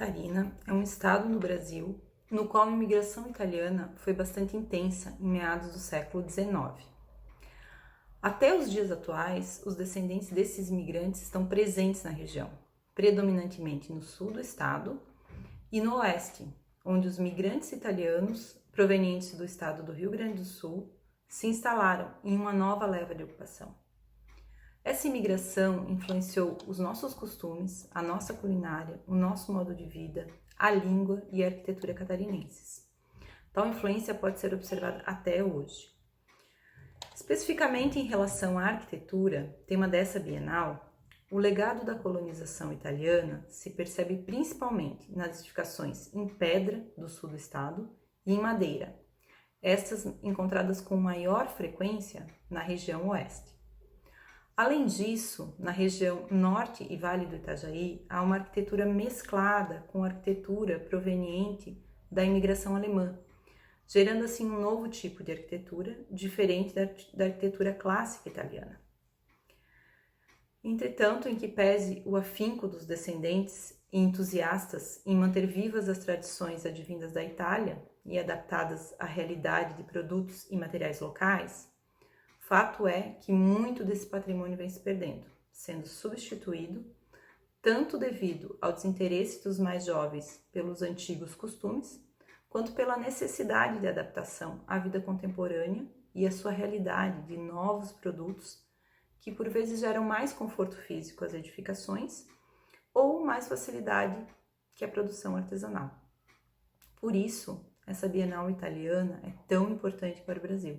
Catarina é um estado no Brasil no qual a imigração italiana foi bastante intensa em meados do século XIX. Até os dias atuais, os descendentes desses imigrantes estão presentes na região, predominantemente no sul do estado e no oeste, onde os migrantes italianos provenientes do estado do Rio Grande do Sul se instalaram em uma nova leva de ocupação. Essa imigração influenciou os nossos costumes, a nossa culinária, o nosso modo de vida, a língua e a arquitetura catarinenses. Tal influência pode ser observada até hoje. Especificamente em relação à arquitetura, tema dessa Bienal, o legado da colonização italiana se percebe principalmente nas edificações em pedra do sul do estado e em madeira, estas encontradas com maior frequência na região oeste. Além disso, na região norte e Vale do Itajaí, há uma arquitetura mesclada com arquitetura proveniente da imigração alemã, gerando assim um novo tipo de arquitetura, diferente da arquitetura clássica italiana. Entretanto, em que pese o afinco dos descendentes e entusiastas em manter vivas as tradições advindas da Itália e adaptadas à realidade de produtos e materiais locais, fato é que muito desse patrimônio vem se perdendo, sendo substituído tanto devido ao desinteresse dos mais jovens pelos antigos costumes, quanto pela necessidade de adaptação à vida contemporânea e à sua realidade de novos produtos que por vezes geram mais conforto físico às edificações ou mais facilidade que a produção artesanal. Por isso, essa Bienal italiana é tão importante para o Brasil,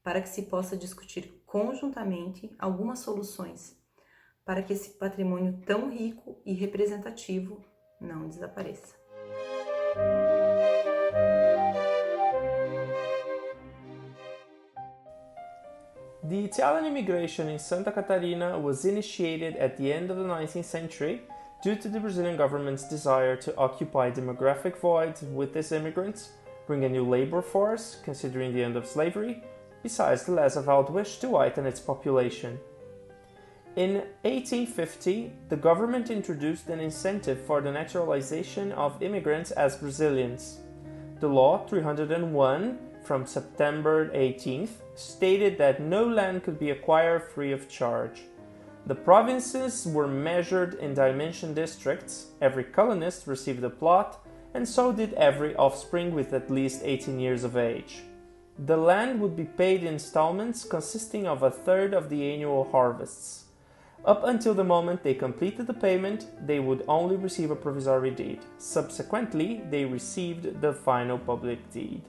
para que se possa discutir conjuntamente algumas soluções para que esse patrimônio tão rico e representativo não desapareça. The Italian immigration in Santa Catarina was initiated at the end of the 19th century due to the Brazilian government's desire to occupy demographic void with these immigrants, bring a new labor force, considering the end of slavery, besides the less avowed wish to whiten its population. In 1850, the government introduced an incentive for the naturalization of immigrants as Brazilians. The Law 301 from September 18th stated that no land could be acquired free of charge. The provinces were measured in dimension districts, every colonist received a plot, and so did every offspring with at least 18 years of age. The land would be paid in installments consisting of a third of the annual harvests. Up until the moment they completed the payment, they would only receive a provisory deed. Subsequently, they received the final public deed.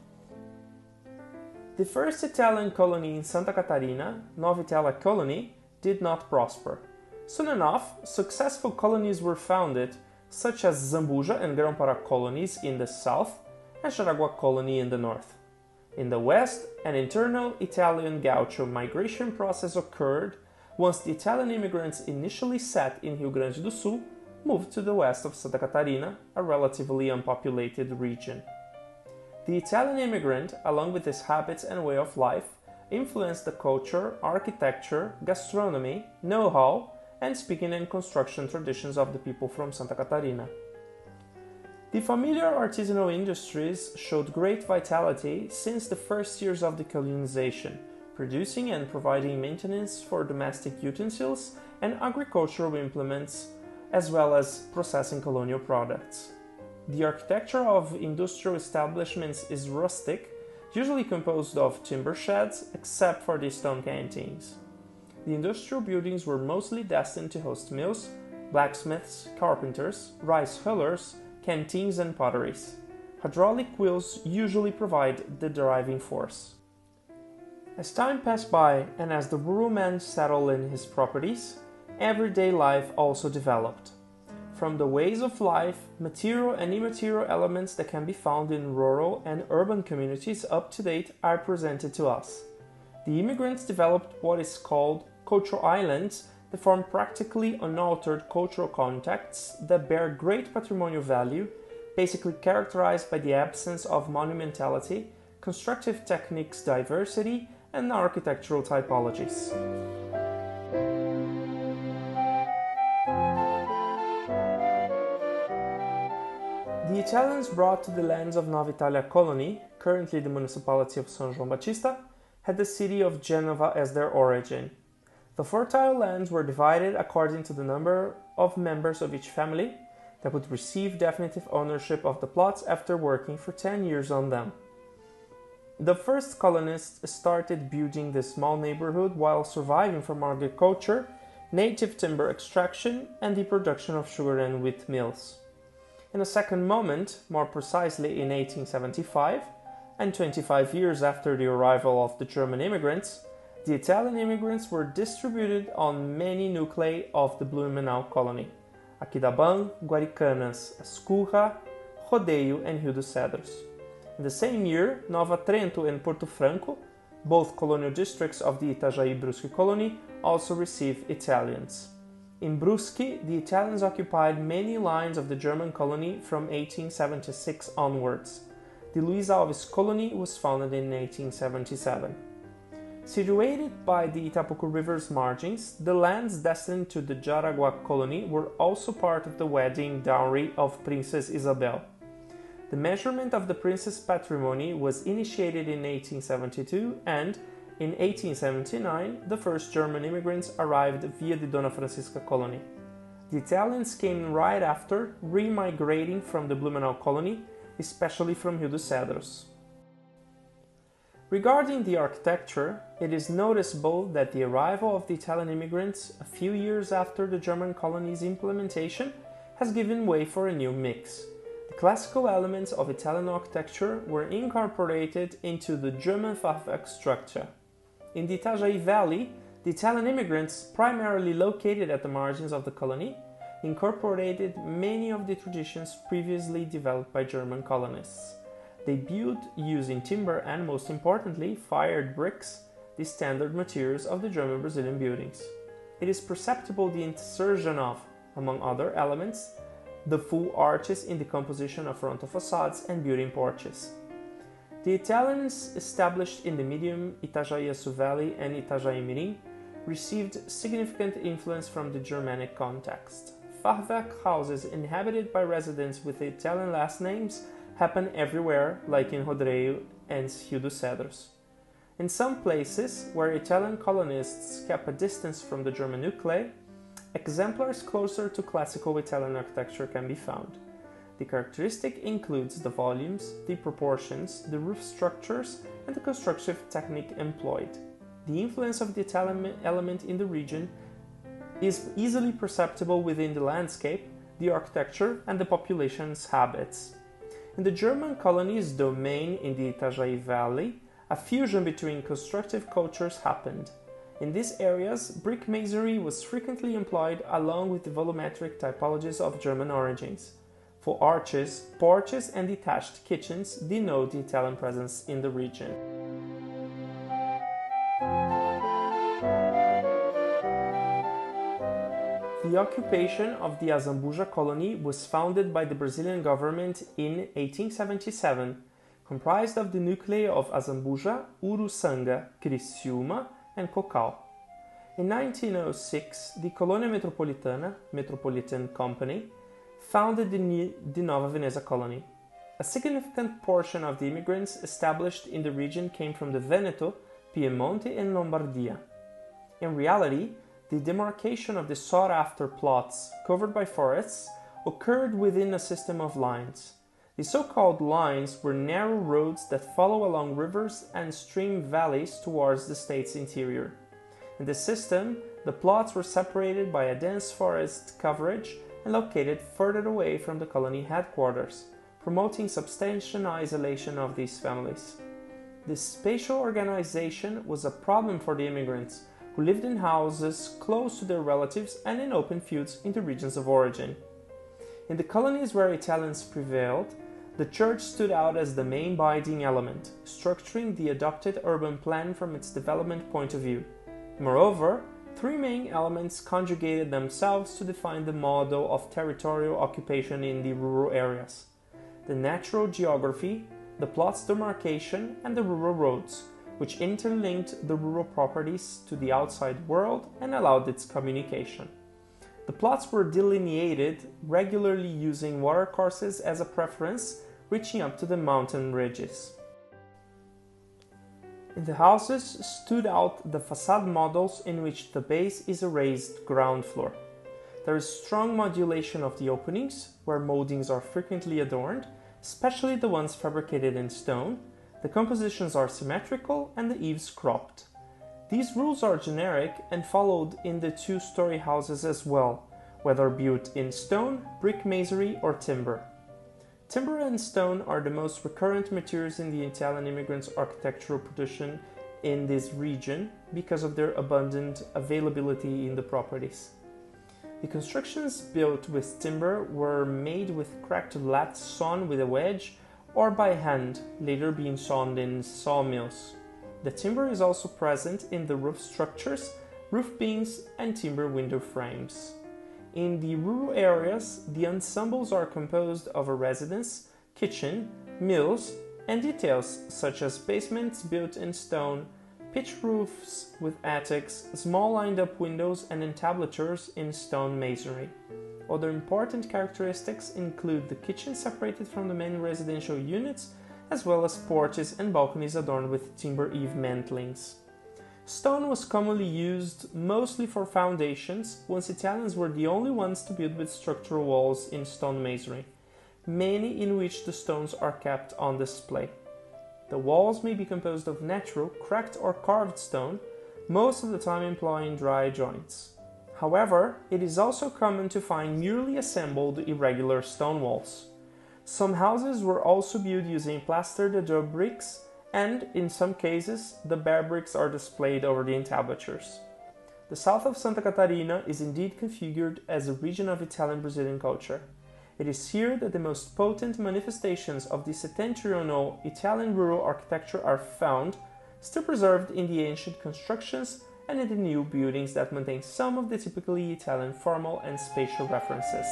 The first Italian colony in Santa Catarina, Nova Italia Colony, did not prosper. Soon enough, successful colonies were founded, such as Zambuja and Grão-Pará colonies in the south and Jaraguá colony in the north. In the west, an internal Italian gaucho migration process occurred once the Italian immigrants initially set in Rio Grande do Sul moved to the west of Santa Catarina, a relatively unpopulated region. The Italian immigrant, along with his habits and way of life, influenced the culture, architecture, gastronomy, know-how, and speaking and construction traditions of the people from Santa Catarina. The familiar artisanal industries showed great vitality since the first years of the colonization, producing and providing maintenance for domestic utensils and agricultural implements, as well as processing colonial products. The architecture of industrial establishments is rustic, usually composed of timber sheds, except for the stone canteens. The industrial buildings were mostly destined to host mills, blacksmiths, carpenters, rice hullers, canteens, and potteries. Hydraulic wheels usually provide the driving force. As time passed by and as the rural man settled in his properties, everyday life also developed. From the ways of life, material and immaterial elements that can be found in rural and urban communities up to date are presented to us. The immigrants developed what is called cultural islands that form practically unaltered cultural contexts that bear great patrimonial value, basically characterized by the absence of monumentality, constructive techniques diversity, and architectural typologies. The Italians brought to the lands of Nova Italia colony, currently the municipality of San João Batista, had the city of Genova as their origin. The fertile lands were divided according to the number of members of each family that would receive definitive ownership of the plots after working for 10 years on them. The first colonists started building this small neighborhood while surviving from agriculture, native timber extraction, and the production of sugar and wheat mills. In a second moment, more precisely in 1875, and 25 years after the arrival of the German immigrants, the Italian immigrants were distributed on many nuclei of the Blumenau colony: Aquidauana, Guaricanas, Escurra, Rodeio, and Rio dos Cedros. In the same year, Nova Trento and Porto Franco, both colonial districts of the Itajaí-Brusque colony, also received Italians. In Brusque, the Italians occupied many lines of the German colony from 1876 onwards. The Luiz Alves colony was founded in 1877. Situated by the Itapucu River's margins, the lands destined to the Jaraguá colony were also part of the wedding dowry of Princess Isabel. The measurement of the princess' patrimony was initiated in 1872 and, in 1879, the first German immigrants arrived via the Dona Francisca colony. The Italians came right after, remigrating from the Blumenau colony, especially from Rio dos Cedros. Regarding the architecture, it is noticeable that the arrival of the Italian immigrants a few years after the German colony's implementation has given way for a new mix. The classical elements of Italian architecture were incorporated into the German Fachwerk structure. In the Itajaí Valley, the Italian immigrants, primarily located at the margins of the colony, incorporated many of the traditions previously developed by German colonists. They built using timber and, most importantly, fired bricks, the standard materials of the German Brazilian buildings. It is perceptible the insertion of, among other elements, the full arches in the composition of frontal facades and building porches. The Italians established in the medium Itajaí-Açu Valley and Itajaí-Mirim received significant influence from the Germanic context. Fachwerk houses inhabited by residents with Italian last names happen everywhere, like in Rodeio and Rio dos Cedros. In some places, where Italian colonists kept a distance from the German nuclei, exemplars closer to classical Italian architecture can be found. The characteristic includes the volumes, the proportions, the roof structures, and the constructive technique employed. The influence of the Italian element in the region is easily perceptible within the landscape, the architecture, and the population's habits. In the German colony's domain in the Itajaí Valley, a fusion between constructive cultures happened. In these areas, brick masonry was frequently employed along with the volumetric typologies of German origins. For arches, porches, and detached kitchens denote the Italian presence in the region. The occupation of the Azambuja colony was founded by the Brazilian government in 1877, comprised of the nuclei of Azambuja, Uruçanga, Criciúma, and Cocal. In 1906, the Colônia Metropolitana, Metropolitan Company, founded the Nova Veneza colony. A significant portion of the immigrants established in the region came from the Veneto, Piemonte, and Lombardia. In reality, the demarcation of the sought-after plots covered by forests occurred within a system of lines. The so-called lines were narrow roads that follow along rivers and stream valleys towards the state's interior. In this system, the plots were separated by a dense forest coverage and located further away from the colony headquarters, promoting substantial isolation of these families. This spatial organization was a problem for the immigrants, who lived in houses close to their relatives and in open fields in the regions of origin. In the colonies where Italians prevailed, the church stood out as the main binding element, structuring the adopted urban plan from its development point of view. Moreover, three main elements conjugated themselves to define the model of territorial occupation in the rural areas: the natural geography, the plot's demarcation, and the rural roads, which interlinked the rural properties to the outside world and allowed its communication. The plots were delineated, regularly using watercourses as a preference, reaching up to the mountain ridges. In the houses stood out the facade models in which the base is a raised ground floor. There is strong modulation of the openings, where moldings are frequently adorned, especially the ones fabricated in stone. The compositions are symmetrical and the eaves cropped. These rules are generic and followed in the two-story houses as well, whether built in stone, brick masonry, or timber. Timber and stone are the most recurrent materials in the Italian immigrants' architectural production in this region because of their abundant availability in the properties. The constructions built with timber were made with cracked laths sawn with a wedge or by hand, later being sawn in sawmills. The timber is also present in the roof structures, roof beams, and timber window frames. In the rural areas, the ensembles are composed of a residence, kitchen, mills, and details such as basements built in stone, pitch roofs with attics, small lined-up windows, and entablatures in stone masonry. Other important characteristics include the kitchen separated from the main residential units, as well as porches and balconies adorned with timber eave mantlings. Stone was commonly used mostly for foundations, once Italians were the only ones to build with structural walls in stone masonry, many in which the stones are kept on display. The walls may be composed of natural, cracked or carved stone, most of the time employing dry joints. However, it is also common to find merely assembled irregular stone walls. Some houses were also built using plastered adobe bricks, and, in some cases, the bare bricks are displayed over the entablatures. The south of Santa Catarina is indeed configured as a region of Italian-Brazilian culture. It is here that the most potent manifestations of the settentrional Italian rural architecture are found, still preserved in the ancient constructions and in the new buildings that maintain some of the typically Italian formal and spatial references.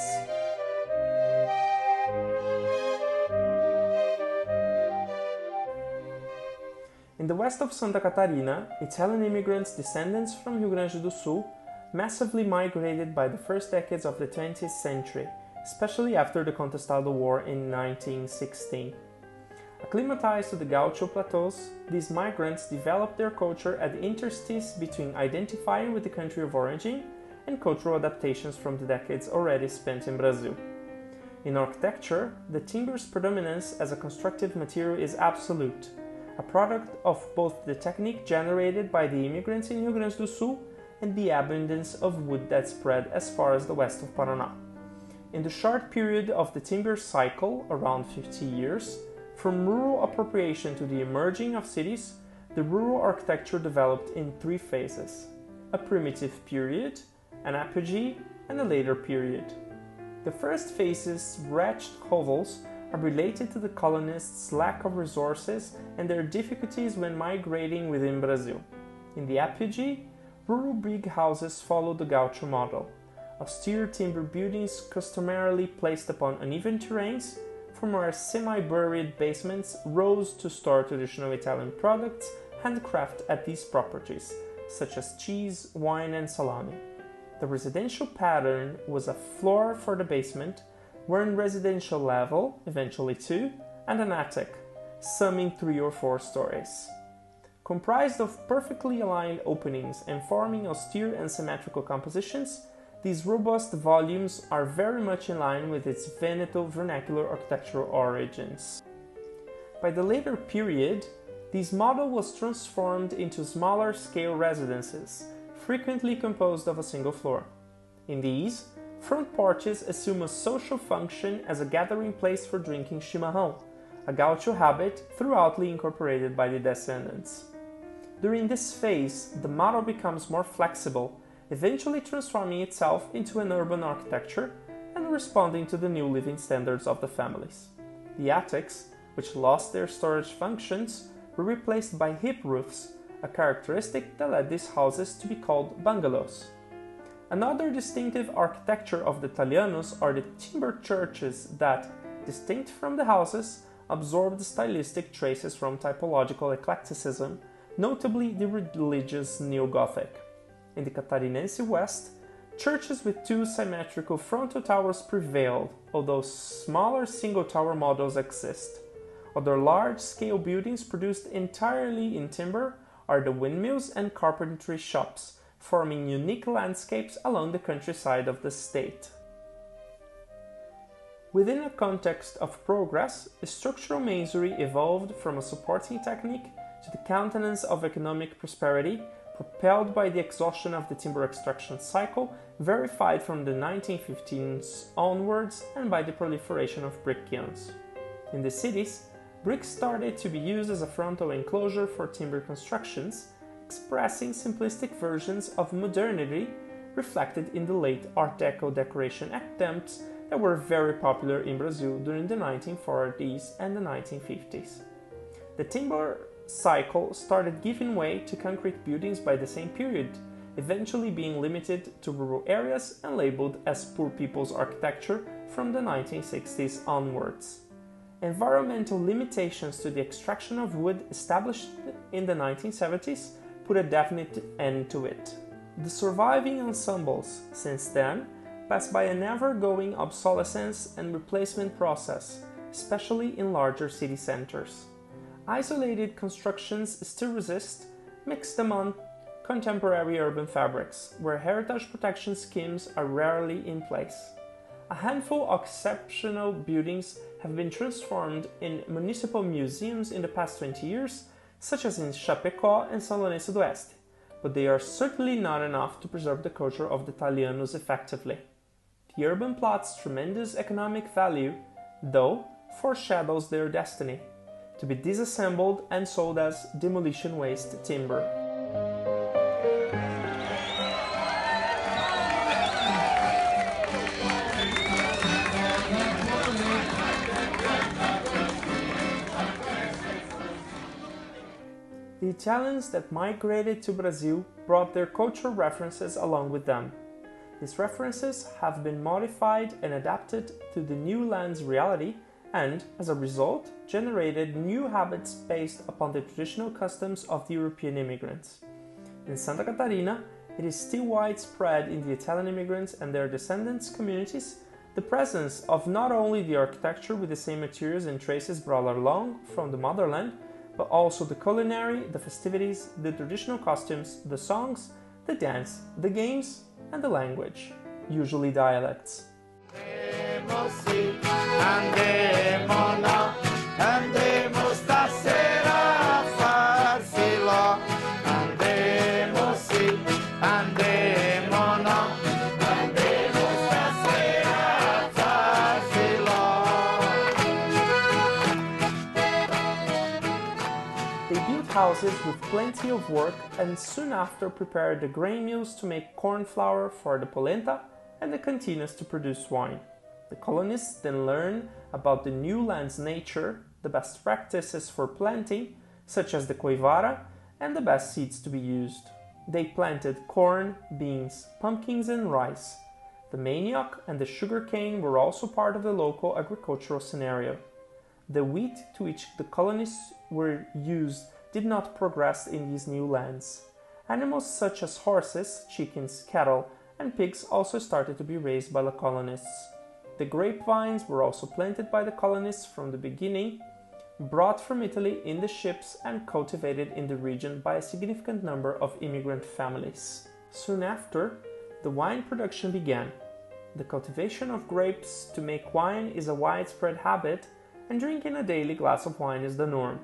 In the west of Santa Catarina, Italian immigrants descendants from Rio Grande do Sul massively migrated by the first decades of the 20th century, especially after the Contestado War in 1916. Acclimatized to the Gaucho plateaus, these migrants developed their culture at the interstice between identifying with the country of origin and cultural adaptations from the decades already spent in Brazil. In architecture, the timber's predominance as a constructive material is absolute, a product of both the technique generated by the immigrants in Rio Grande do Sul and the abundance of wood that spread as far as the west of Paraná. In the short period of the timber cycle, around 50 years, from rural appropriation to the emerging of cities, the rural architecture developed in three phases: a primitive period, an apogee, and a later period. The first phase's wretched hovels are related to the colonists' lack of resources and their difficulties when migrating within Brazil. In the apogee, rural big houses follow the Gaucho model. Austere timber buildings customarily placed upon uneven terrains, from where semi-buried basements rose to store traditional Italian products handcrafted at these properties, such as cheese, wine, and salami. The residential pattern was a floor for the basement, one residential level, eventually two, and an attic, summing 3 or 4 stories. Comprised of perfectly aligned openings and forming austere and symmetrical compositions, these robust volumes are very much in line with its Veneto vernacular architectural origins. By the later period, this model was transformed into smaller scale residences, frequently composed of a single floor. In these, front porches assume a social function as a gathering place for drinking chimarrão, a gaucho habit throughoutly incorporated by the descendants. During this phase, the model becomes more flexible, eventually transforming itself into an urban architecture and responding to the new living standards of the families. The attics, which lost their storage functions, were replaced by hip roofs, a characteristic that led these houses to be called bungalows. Another distinctive architecture of the Italianos are the timber churches that, distinct from the houses, absorb the stylistic traces from typological eclecticism, notably the religious neo-Gothic. In the Catarinense West, Churches with two symmetrical frontal towers prevailed, although smaller single-tower models exist. Other large-scale buildings produced entirely in timber are the windmills and carpentry shops, forming unique landscapes along the countryside of the state. Within a context of progress, structural masonry evolved from a supporting technique to the countenance of economic prosperity, propelled by the exhaustion of the timber extraction cycle, verified from the 1915s onwards, and by the proliferation of brick kilns. In the cities, brick started to be used as a frontal enclosure for timber constructions, expressing simplistic versions of modernity reflected in the late Art Deco decoration attempts that were very popular in Brazil during the 1940s and the 1950s. The timber cycle started giving way to concrete buildings by the same period, eventually being limited to rural areas and labeled as poor people's architecture from the 1960s onwards. Environmental limitations to the extraction of wood established in the 1970s put a definite end to it. The surviving ensembles, since then, passed by a never-going obsolescence and replacement process, especially in larger city centers. Isolated constructions still resist, mixed among contemporary urban fabrics, where heritage protection schemes are rarely in place. A handful of exceptional buildings have been transformed in municipal museums in the past 20 years, such as in Chapecó and São Lourenço do Oeste, but they are certainly not enough to preserve the culture of the Italianos effectively. The urban plot's tremendous economic value, though, foreshadows their destiny, to be disassembled and sold as demolition waste timber. The Italians that migrated to Brazil brought their cultural references along with them. These references have been modified and adapted to the new land's reality and, as a result, generated new habits based upon the traditional customs of the European immigrants. In Santa Catarina, it is still widespread in the Italian immigrants and their descendants' communities the presence of not only the architecture with the same materials and traces brought along from the motherland, but also the culinary, the festivities, the traditional costumes, the songs, the dance, the games, and the language, usually dialects. They built houses with plenty of work and soon after prepared the grain mills to make corn flour for the polenta and the cantinas to produce wine. The colonists then learned about the new land's nature, the best practices for planting, such as the coivara, and the best seeds to be used. They planted corn, beans, pumpkins, and rice. The manioc and the sugarcane were also part of the local agricultural scenario. The wheat to which the colonists were used did not progress in these new lands. Animals such as horses, chickens, cattle, and pigs also started to be raised by the colonists. The grapevines were also planted by the colonists from the beginning, brought from Italy in the ships and cultivated in the region by a significant number of immigrant families. Soon after, the wine production began. The cultivation of grapes to make wine is a widespread habit, and drinking a daily glass of wine is the norm.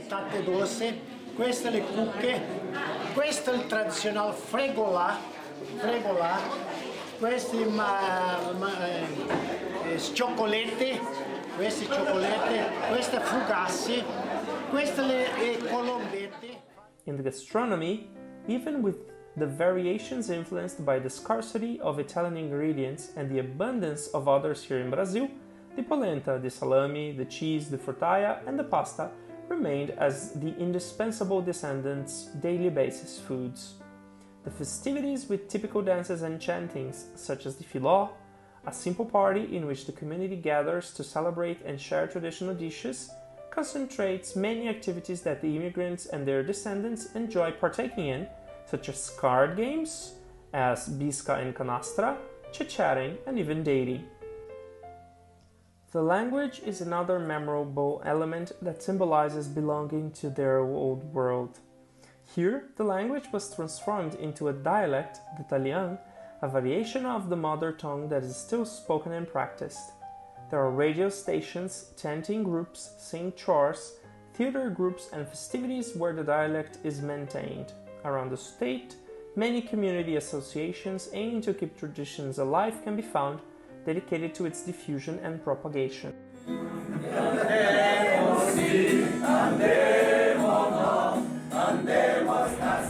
Patate doce, queste le cucche, questo è il tradizionale fregola, questi cioccolette, queste fugassi, queste le colombette. In the gastronomy, even with the variations influenced by the scarcity of Italian ingredients and the abundance of others here in Brazil, the polenta, the salami, the cheese, the frutaya, and the pasta remained as the indispensable descendants' daily basis foods. The festivities with typical dances and chantings, such as the filó, a simple party in which the community gathers to celebrate and share traditional dishes, concentrates many activities that the immigrants and their descendants enjoy partaking in, such as card games, as bisca and canastra, chit-chatting, and even dating. The language is another memorable element that symbolizes belonging to their old world. Here, the language was transformed into a dialect, the Italian, a variation of the mother tongue that is still spoken and practiced. There are radio stations, chanting groups, sing chores, theater groups, and festivities where the dialect is maintained. Around the state, many community associations aiming to keep traditions alive can be found, dedicated to its diffusion and propagation.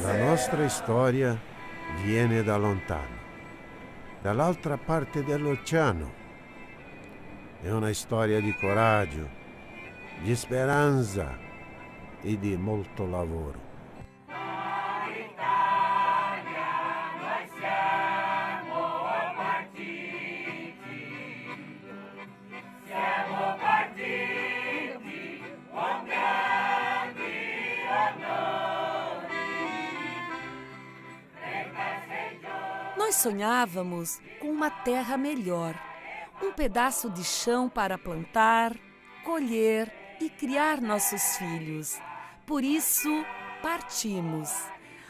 La nostra storia viene da lontano, dall'altra parte dell'oceano. È una storia di coraggio, di speranza e di molto lavoro. Nós sonhávamos com uma terra melhor, um pedaço de chão para plantar, colher e criar nossos filhos. Por isso, partimos.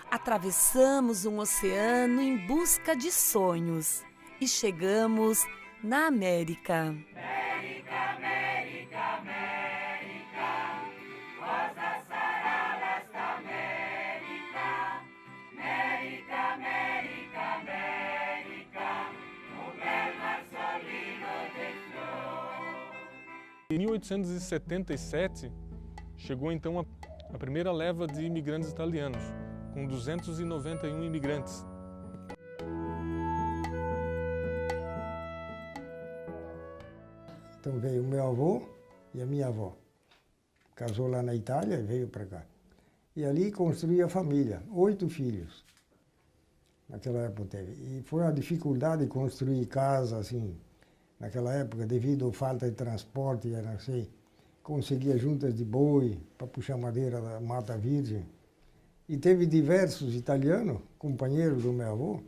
Atravessamos um oceano em busca de sonhos e chegamos na América. Em 1877, chegou então a primeira leva de imigrantes italianos, com 291 imigrantes. Então veio o meu avô e a minha avó. Casou lá na Itália e veio para cá. E ali construiu a família, 8 filhos. Naquela época teve. E foi uma dificuldade construir casa assim. Naquela época, devido à falta de transporte, era assim, conseguia juntas de boi para puxar madeira da Mata Virgem. E teve diversos italianos, companheiros do meu avô,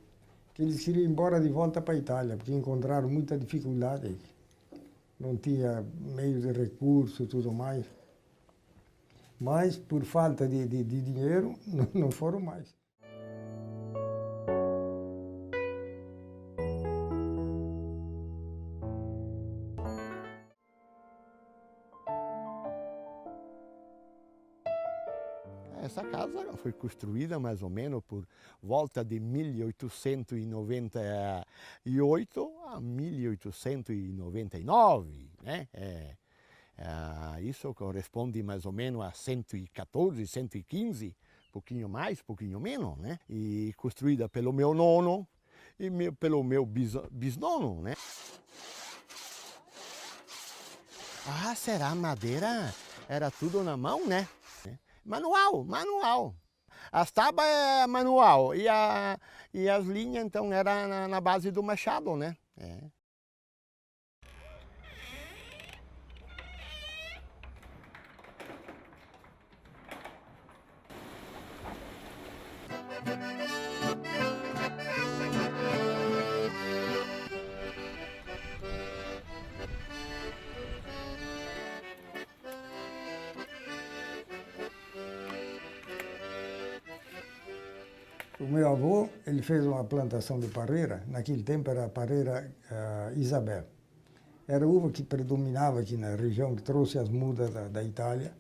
que eles queriam ir embora de volta para a Itália, porque encontraram muita dificuldade. Não tinha meios de recurso e tudo mais. Mas, por falta de dinheiro, não foram mais. Essa casa foi construída mais ou menos por volta de 1898 a 1899, né? Isso corresponde mais ou menos a 114, 115, pouquinho mais, pouquinho menos, né? E construída pelo meu nono e pelo meu bisnono, né? Ah, será madeira? Era tudo na mão, né? Manual. As tábuas é manual e as linhas, então, era na base do machado, né? O meu avô, ele fez uma plantação de parreira, naquele tempo era a parreira Isabel. Era a uva que predominava aqui na região, que trouxe as mudas da Itália.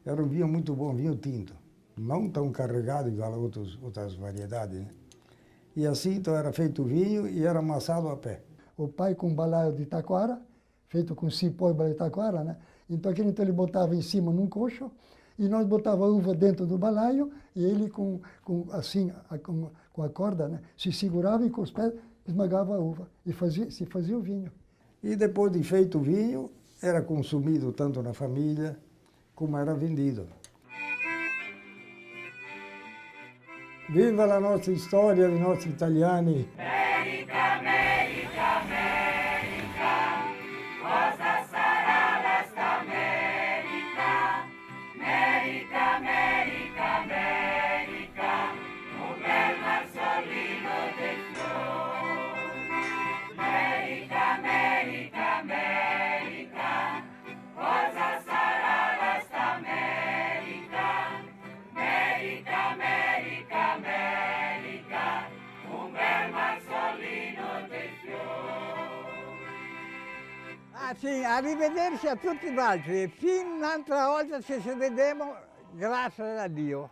Era um vinho muito bom, vinho tinto. Não tão carregado igual a outras variedades, né? E assim, então, era feito o vinho e era amassado a pé. O pai com balaio de taquara, feito com cipó e balaio de taquara, né? Então, ele botava em cima num coxo, e nós botava a uva dentro do balaio, e ele com a corda, né, se segurava e com os pés esmagava a uva, e se fazia o vinho. E depois de feito o vinho, era consumido tanto na família, como era vendido. Viva a nossa história, os nossos italiani! America, un bel mar solino Ah sì, arrivederci a tutti gli altri. Fino un'altra volta se ci vediamo, grazie a Dio.